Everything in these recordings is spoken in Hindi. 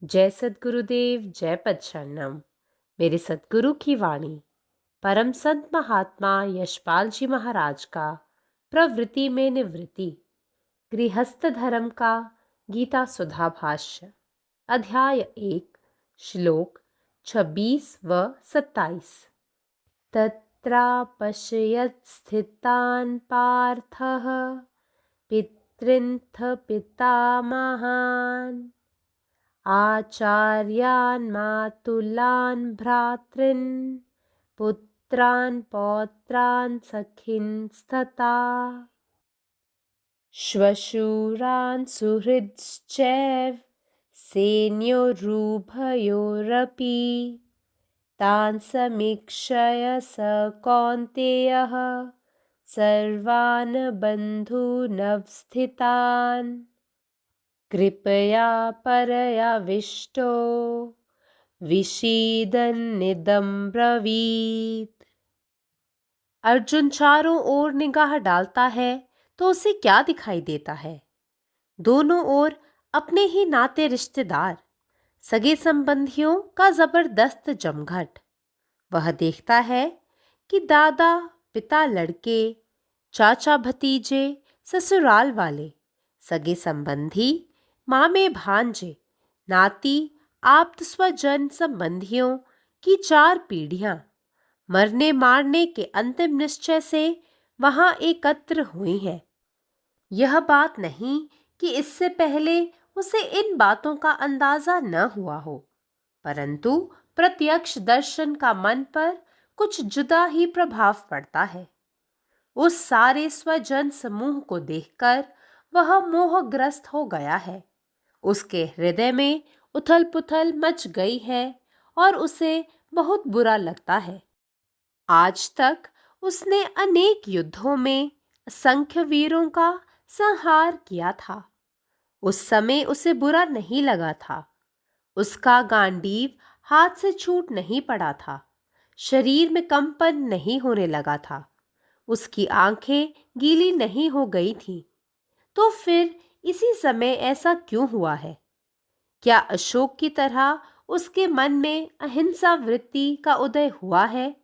जय सद्गुरुदेव, जय पदशरणम। मेरे सद्गुरु की वाणी परम संत महात्मा यशपाल जी महाराज का प्रवृत्ति में निवृत्ति गृहस्थ धर्म का गीता सुधा भाष्य अध्याय 1 श्लोक 26 व 27। तत्रापश्यत् स्थितान् पार्थः पितॄन्थ पितामहान् आचार्यान् मातुलान् भ्रातॄन् पुत्रान् पौत्रान् सखींस्तथा श्वशुरान् सुहृदश्चैव सेनयोरुभयोरपि तान् समीक्षय स कौन्तेयः सर्वान् बन्धूनवस्थितान् कृपया परयाविष्टो विषीदन्निदं ब्रवीत्। अर्जुन चारों ओर निगाह डालता है तो उसे क्या दिखाई देता है? दोनों ओर अपने ही नाते रिश्तेदार, सगे संबंधियों का जबरदस्त जमघट। वह देखता है कि दादा, पिता, लड़के, चाचा, भतीजे, ससुराल वाले, सगे संबंधी, मामे, भांजे, नाती, आप्त स्वजन संबंधियों की 4 पीढ़ियां मरने मारने के अंतिम निश्चय से वहां एकत्र हुई हैं। यह बात नहीं कि इससे पहले उसे इन बातों का अंदाजा न हुआ हो, परंतु प्रत्यक्ष दर्शन का मन पर कुछ जुदा ही प्रभाव पड़ता है। उस सारे स्वजन समूह को देखकर वह मोहग्रस्त हो गया है। उसके हृदय में उथल पुथल मच गई है और उसे बहुत बुरा लगता है। आज तक उसने अनेक युद्धों में असंख्य वीरों का संहार किया था। उस समय उसे बुरा नहीं लगा था। उसका गांडीव हाथ से छूट नहीं पड़ा था। शरीर में कंपन नहीं होने लगा था। उसकी आंखें गीली नहीं हो गई थीं। तो फिर इसी समय ऐसा क्यों हुआ है? क्या अशोक की तरह उसके मन में अहिंसा वृत्ति का उदय हुआ है?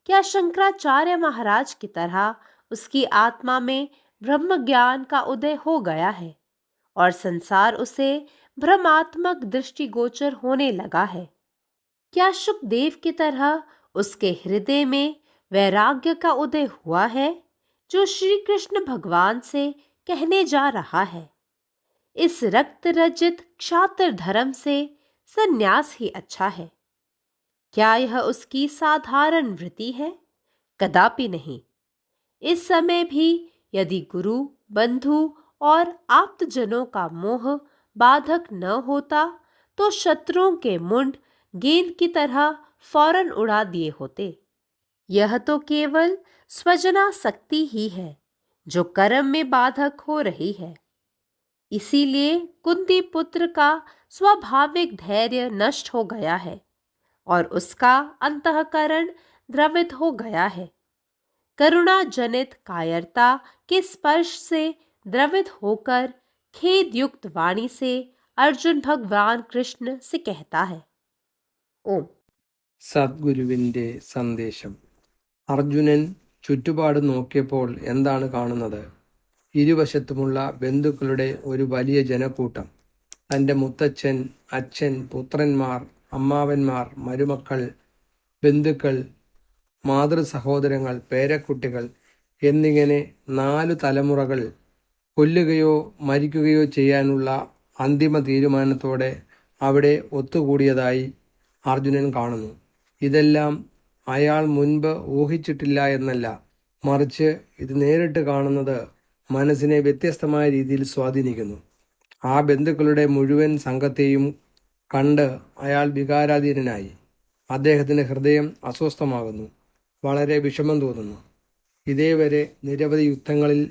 क्या शंकराचार्य महाराज की तरह उसकी आत्मा में ब्रह्म ज्ञान का उदय हो गया है और संसार उसे भ्रमात्मक दृष्टिगोचर होने लगा है? क्या शुकदेव की तरह उसके हृदय में वैराग्य का उदय हुआ है जो श्री कृष्ण भगवान से कहने जा रहा है, इस रक्त रजित क्षात्र धर्म से संन्यास ही अच्छा है? क्या यह उसकी साधारण वृत्ति है? कदापि नहीं। इस समय भी यदि गुरु, बंधु और आप्तजनों का मोह बाधक न होता तो शत्रुओं के मुंड गेंद की तरह फौरन उड़ा दिए होते। यह तो केवल स्वजनासक्ति ही है जो कर्म में बाधक हो रही है। इसीलिए कुंती पुत्र का स्वाभाविक धैर्य नष्ट हो गया है और उसका अंतःकरण द्रवित हो गया है। करुणा जनित कायरता के स्पर्श से द्रवित होकर खेद युक्त वाणी से अर्जुन भगवान कृष्ण से कहता है, ओम। സദ്ഗുരുവിൻ്റെ സന്ദേശം. അർജുനൻ ചുറ്റുപാട് നോക്കിയപ്പോൾ എന്താണ് കാണുന്നത്? ഇരുവശത്തുമുള്ള ബന്ധുക്കളുടെ ഒരു വലിയ ജനക്കൂട്ടം. തൻ്റെ മുത്തച്ഛൻ, അച്ഛൻ, പുത്രന്മാർ, അമ്മാവന്മാർ, മരുമക്കൾ, ബന്ധുക്കൾ, മാതൃസഹോദരങ്ങൾ, പേരക്കുട്ടികൾ എന്നിങ്ങനെ 4 തലമുറകൾ കൊല്ലുകയോ മരിക്കുകയോ ചെയ്യാനുള്ള അന്തിമ തീരുമാനത്തോടെ അവിടെ ഒത്തുകൂടിയതായി അർജുനൻ കാണുന്നു. ഇതെല്ലാം അയാൾ മുൻപ് ഊഹിച്ചിട്ടില്ല എന്നല്ല, മറിച്ച് ഇത് നേരിട്ട് കാണുന്നത് മനസ്സിനെ വ്യത്യസ്തമായ രീതിയിൽ സ്വാധീനിക്കുന്നു. ആ ബന്ധുക്കളുടെ മുഴുവൻ സംഘത്തെയും കണ്ട് അയാൾ വികാരാധീനനായി. അദ്ദേഹത്തിൻ്റെ ഹൃദയം അസ്വസ്ഥമാകുന്നു. വളരെ വിഷമം തോന്നുന്നു. ഇതേവരെ നിരവധി യുദ്ധങ്ങളിൽ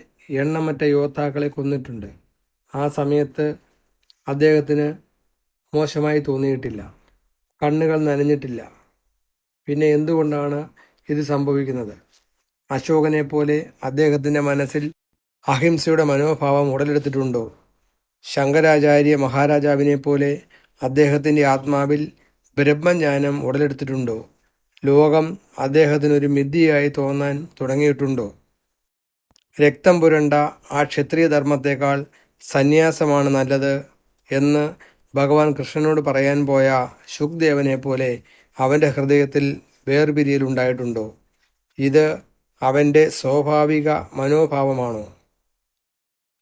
എണ്ണമറ്റ യോദ്ധാക്കളെ കൊന്നിട്ടുണ്ട്. ആ സമയത്ത് അദ്ദേഹത്തിന് മോശമായി തോന്നിയിട്ടില്ല. കണ്ണുകൾ നനഞ്ഞിട്ടില്ല. പിന്നെ എന്തുകൊണ്ടാണ് ഇത് സംഭവിക്കുന്നത്? അശോകനെ പോലെ അദ്ദേഹത്തിൻ്റെ മനസ്സിൽ അഹിംസയുടെ മനോഭാവം ഉടലെടുത്തിട്ടുണ്ടോ? ശങ്കരാചാര്യ മഹാരാജാവിനെ പോലെ അദ്ദേഹത്തിൻ്റെ ആത്മാവിൽ ബ്രഹ്മജ്ഞാനം ഉടലെടുത്തിട്ടുണ്ടോ? ലോകം അദ്ദേഹത്തിനൊരു മിഥ്യയായി തോന്നാൻ തുടങ്ങിയിട്ടുണ്ടോ? രക്തം പുരണ്ട ആ ക്ഷത്രിയ ധർമ്മത്തേക്കാൾ സന്യാസമാണ് നല്ലത് എന്ന് ഭഗവാൻ കൃഷ്ണനോട് പറയാൻ പോയ ശുക്ദേവനെ പോലെ അവൻ്റെ ഹൃദയത്തിൽ വേർപിരിയലുണ്ടായിട്ടുണ്ടോ? ഇത് അവൻ്റെ സ്വാഭാവിക മനോഭാവമാണോ?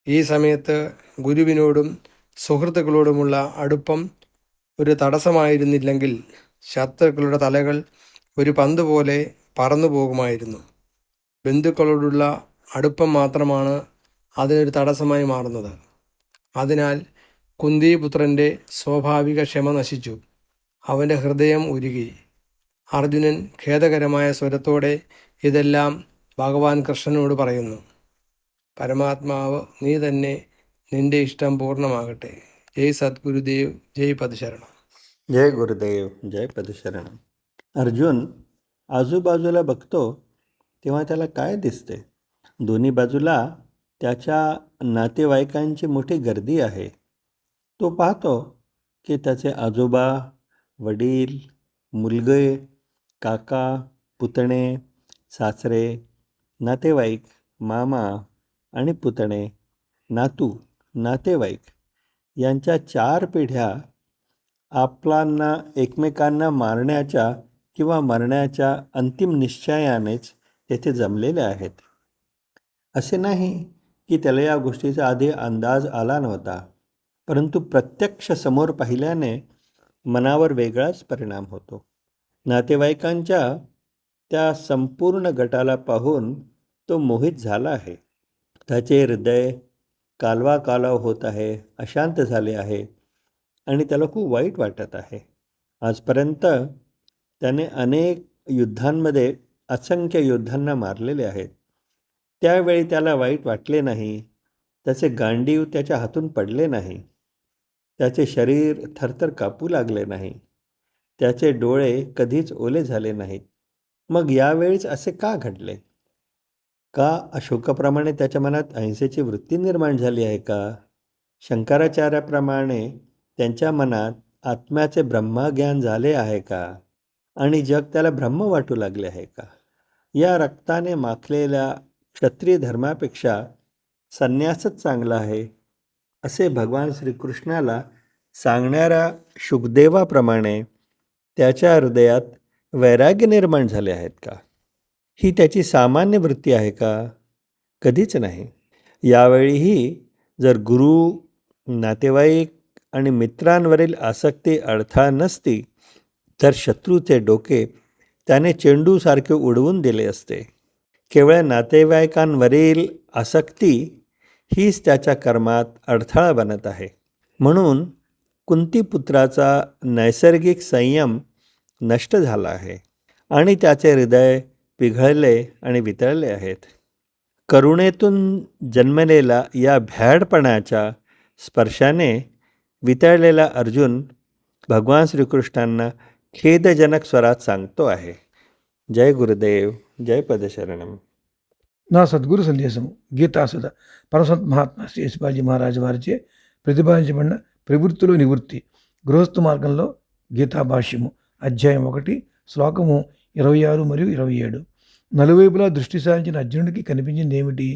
ഈ സമയത്ത് ഗുരുവിനോടും സുഹൃത്തുക്കളോടുമുള്ള അടുപ്പം ഒരു തടസ്സമായിരുന്നില്ലെങ്കിൽ ശത്രുക്കളുടെ തലകൾ ഒരു പന്ത് പോലെ പറന്നു പോകുമായിരുന്നു. ബന്ധുക്കളോടുള്ള അടുപ്പം മാത്രമാണ് അതിനൊരു തടസ്സമായി മാറുന്നത്. അതിനാൽ കുന്തിപുത്രൻ്റെ സ്വാഭാവിക ക്ഷമ നശിച്ചു. അവൻ്റെ ഹൃദയം ഉരുകി. അർജുനൻ ഖേദകരമായ സ്വരത്തോടെ ഇതെല്ലാം ഭഗവാൻ കൃഷ്ണനോട് പറയുന്നു. പരമാത്മാവ് നീ തന്നെ, നിന്റെ इष्टम पूर्णमागटे. जय सद्गुरुदेव, जय पदशरण. जय गुरुदेव, जय पदशरणम. अर्जुन आजूबाजूला बघतो तेव्हा त्याला काय दिसते? दोन्ही बाजूला त्याच्या नातेवाईकांची मोठी गर्दी आहे. तो पाहतो की त्याचे आजोबा, वडील, मुलगे, काका, पुतणे, सासरे, नातेवाईक, मामा आणि पुतणे, नातू, नातेवाईक यांच्या 4 पिढ्या आपलांना एकमेकांना मारण्याच्या किंवा मरण्याच्या अंतिम निश्चयानेच तेथे जमलेले आहेत. असे नाही की त्याला या गोष्टीचा आधी अंदाज आला नव्हता, परंतु प्रत्यक्ष समोर पाहिल्याने मनावर वेगळाच परिणाम होतो. नातेवाईकांच्या त्या संपूर्ण गटाला पाहून तो मोहित झाला आहे. त्याचे हृदय कालवा कालव होत आहे, अशांत झाले आहे आणि त्याला खूप वाईट वाटत आहे. आजपर्यंत त्याने अनेक युद्धांमध्ये असंख्य योद्धांना मारलेले आहेत. त्यावेळी त्याला वाईट वाटले नाही. त्याचे गांडीव त्याच्या हातून पडले नाही. त्याचे शरीर थरथर कापू लागले नाही. त्याचे डोळे कधीच ओले झाले नाहीत. मग यावेळीच असे का घडले? का अशोकाप्रमाणे त्याच्या मनात अहिंसेची वृत्ती निर्माण झाली आहे का? शंकराचार्याप्रमाणे त्यांच्या मनात आत्म्याचे ब्रह्मज्ञान झाले आहे का? आणि जग त्याला ब्रह्म वाटू लागले आहे का? या रक्ताने माखलेल्या क्षत्रिय धर्मापेक्षा संन्यासच चांगला आहे असे भगवान श्रीकृष्णाला सांगणाऱ्या शुकदेवाप्रमाणे त्याच्या हृदयात वैराग्य निर्माण झाले आहेत का? ही त्याची सामान्य वृत्ती आहे का? कधीच नाही. यावेळीही जर गुरु, नातेवाईक आणि मित्रांवरील आसक्ती अडथळा नसती तर शत्रूचे डोके त्याने चेंडूसारखे उडवून दिले असते. केवळ नातेवाईकांवरील आसक्ती हीच त्याच्या कर्मात अडथळा बनत आहे. म्हणून कुंतीपुत्राचा नैसर्गिक संयम नष्ट झाला आहे आणि त्याचे हृदय पिघळले आणि वितळले आहेत. करुणेतून जन्मलेला या भ्याडपणाच्या स्पर्शाने वितळलेला अर्जुन भगवान श्रीकृष्णांना खेदजनक स्वरात सांगतो आहे. जय गुरुदेव, जय పదశరణం. నా సద్గురు సందేశము గీతాసుధ పరమసత్ మహాత్మా శ్రీ శివాజీ మహారాజు వారిచే ప్రతిపాదించబడిన ప్రవృత్తిలో నివృత్తి గృహస్థ మార్గంలో గీతా భాష్యము అధ్యాయం 1 శ్లోకము 26 మరియు 27. నలువైపులా దృష్టి సారించిన అర్జునుడికి కనిపించింది ఏమిటి?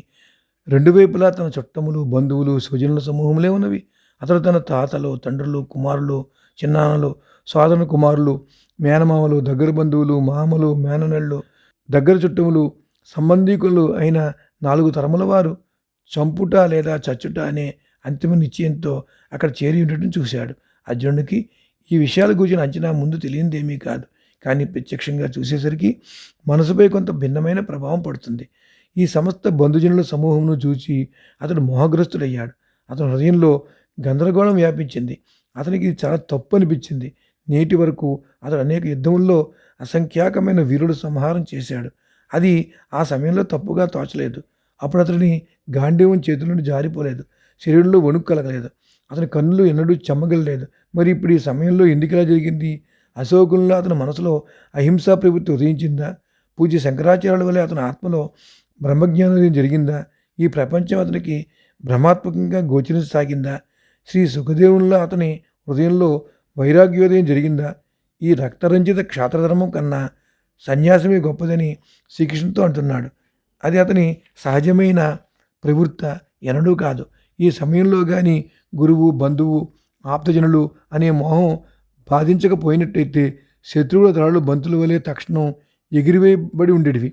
రెండు వైపులా తన చుట్టములు, బంధువులు, స్వజనుల సమూహములే ఉన్నవి. అతడు తన తాతలు, తండ్రులు, కుమారులు, చిన్నాన్నలు, సోదరుల కుమారులు, మేనమామలు, దగ్గర బంధువులు, మామలు, మేననళ్ళు, దగ్గర చుట్టములు, సంబంధీకులు అయిన 4 తరముల వారు చంపుట లేదా చచ్చుట అనే అంతిమ నిశ్చయంతో అక్కడ చేరి ఉండటం చూశాడు. అర్జునుడికి ఈ విషయాల గురించి అంచనా ముందు తెలియనిదేమీ కాదు. కానీ ప్రత్యక్షంగా చూసేసరికి మనసుపై కొంత భిన్నమైన ప్రభావం పడుతుంది. ఈ సమస్త బంధుజనుల సమూహంను చూసి అతడు మోహగ్రస్తుడయ్యాడు. అతని హృదయంలో గందరగోళం వ్యాపించింది. అతనికి ఇది చాలా తప్పు అనిపించింది. నేటి వరకు అతడు అనేక యుద్ధముల్లో అసంఖ్యాకమైన వీరుడు సంహారం చేశాడు. అది ఆ సమయంలో తప్పుగా తోచలేదు. అప్పుడు అతడిని గాంధీవం చేతుల నుండి జారిపోలేదు. శరీరంలో వణుకు కలగలేదు. అతని కన్నులు ఎన్నడూ చెమ్మగలలేదు. మరి ఇప్పుడు ఈ సమయంలో ఎందుకు జరిగింది? అశోకుల్లో అతని మనసులో అహింసా ప్రవృత్తి ఉదయించిందా? పూజ్య శంకరాచార్యుల వల్ల అతని ఆత్మలో బ్రహ్మజ్ఞానం జరిగిందా? ఈ ప్రపంచం అతనికి భ్రమాత్మకంగా గోచరించసాగిందా? శ్రీ సుఖదేవుల్లో అతని హృదయంలో వైరాగ్యోదయం జరిగిందా? ఈ రక్తరంజిత క్షాత్రధర్మం కన్నా సన్యాసమే గొప్పదని శ్రీకృష్ణుతో అంటున్నాడు. అది అతని సహజమైన ప్రవృత్త ఎనడూ కాదు. ఈ సమయంలో కానీ గురువు, బంధువు, ఆప్తజనులు అనే మోహం బాధించకపోయినట్టయితే శత్రువుల తలలు బంతుల వలె తక్షణం ఎగిరివేయబడి ఉండేటివి.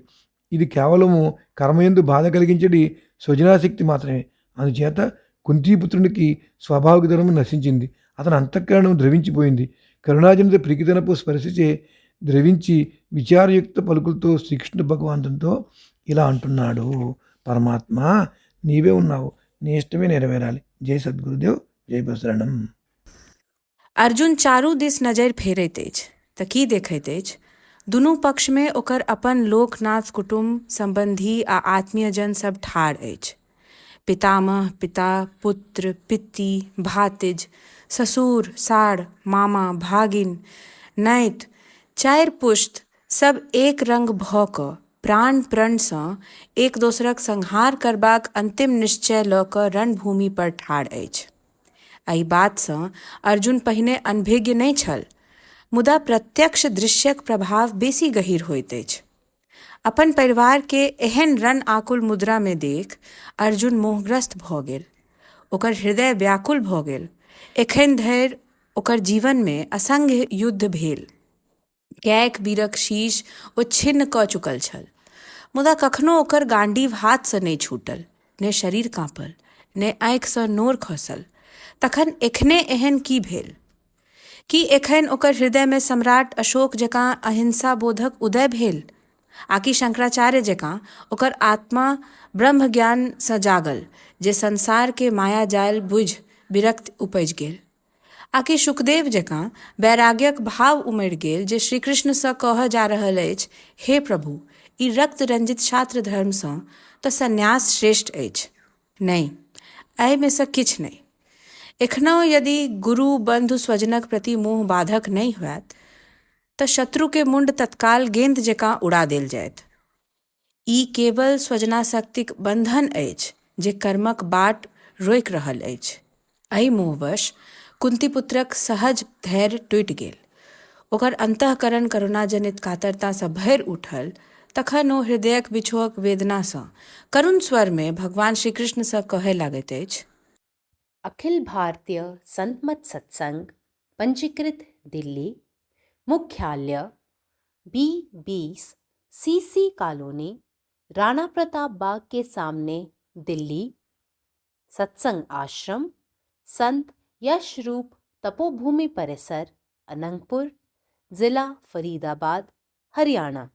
ఇది కేవలము కర్మయందు బాధ కలిగించడి సృజనాశక్తి మాత్రమే. అందుచేత కుంతీపుత్రునికి స్వాభావిక ధర్మం నశించింది. అతని అంతఃకరణం ద్రవించిపోయింది. కరుణాజనిత ప్రికితనపు స్పర్శించే ద్రవించి విచారయుక్త పలుకులతో శ్రీకృష్ణ భగవంతునితో ఇలా అంటున్నాడు: పరమాత్మ, నీవే ఉన్నావు, నీ ఇష్టమే నెరవేరాలి. జై సద్గురుదేవ్, జై బసరణం. अर्जुन चारू दिस नजर फेरैत अछि तऽ की देखैत अछि? दुनू पक्ष में ओकर अपन लोकनाथ, कुटुम्ब, संबंधी आ आत्मीयजन सब ठाढ़ अछि। पितामह, पिता, पुत्र, पित्ती, भातिज, ससुर, साड़, मामा, भागिन, नैत, चारि पुश्त सब एक रंग भऽ कऽ प्राण प्रणसँ एक दोसरक संहार करबाक अंतिम निश्चय लऽ कऽ रणभूमि पर ठाढ़ अछि। एहि बातसँ अर्जुन पहिने अनभिज्ञ नहि छल, मुदा प्रत्यक्ष दृश्यक प्रभाव बेसी गहीर होइत अछि। अपन परिवार के एहन रण आकुल मुद्रा में देख अर्जुन मोहग्रस्त भऽ गेल। ओकर हृदय व्याकुल भऽ गेल। एखन धरि ओकर जीवन में असंख्य युद्ध भेल। कैक वीरक शीश ओ छिन्न कऽ चुकल छल, मुदा कखनो ओकर गांडीव हाथ सँ नहि छूटल, ने शरीर काँपल, ने आँखिसँ नोर खसल। तखन एखने एहन की भेल? कि एखन ओकर हृदय में सम्राट अशोक जकाँ अहिंसा बोधक उदय भेल? आकि शंकराचार्य जकाँ ओकर आत्मा ब्रह्म ज्ञान सँ जागल, जे संसार के माया जाल बुझि विरक्त उपजि गेल? आकि सुखदेव जकाँ वैराग्यक भाव उमड़ि गेल, जे श्री कृष्ण सँ कहऽ जा रहल अछि: हे प्रभु, ई रक्त रंजित छात्र धर्मसँ तऽ संन्यास श्रेष्ठ अछि? नहि, एहिमे सँ किछु नहि। एखनहु यदि गुरु, बंधु, स्वजनक प्रति मोह बाधक नहि होयत तऽ शत्रु के मुंड तत्काल गेंद जकाँ उड़ा देल जायत। ई केवल स्वजनासक्तिक बंधन अछि जे कर्मक बाट रोकि रहल अछि। एहि मोहवश कुंतीपुत्रक सहज धैर्य टूटि गेल। ओकर अंतःकरण करुणाजनित कातरतासँ भरि उठल। तखन ओ हृदयक बिछोहक वेदनासँ करुण स्वर में भगवान श्री कृष्ण सँ कहय लागैत अछि: अखिल भारतीय संत मत सत्संग, पंजीकृत दिल्ली, मुख्यालय B20 CC colony, Rana Pratap Bagh के सामने, दिल्ली। सत्संग आश्रम संत यशरूप तपोभूमि परिसर, अनंगपुर, जिला फरीदाबाद, हरियाणा।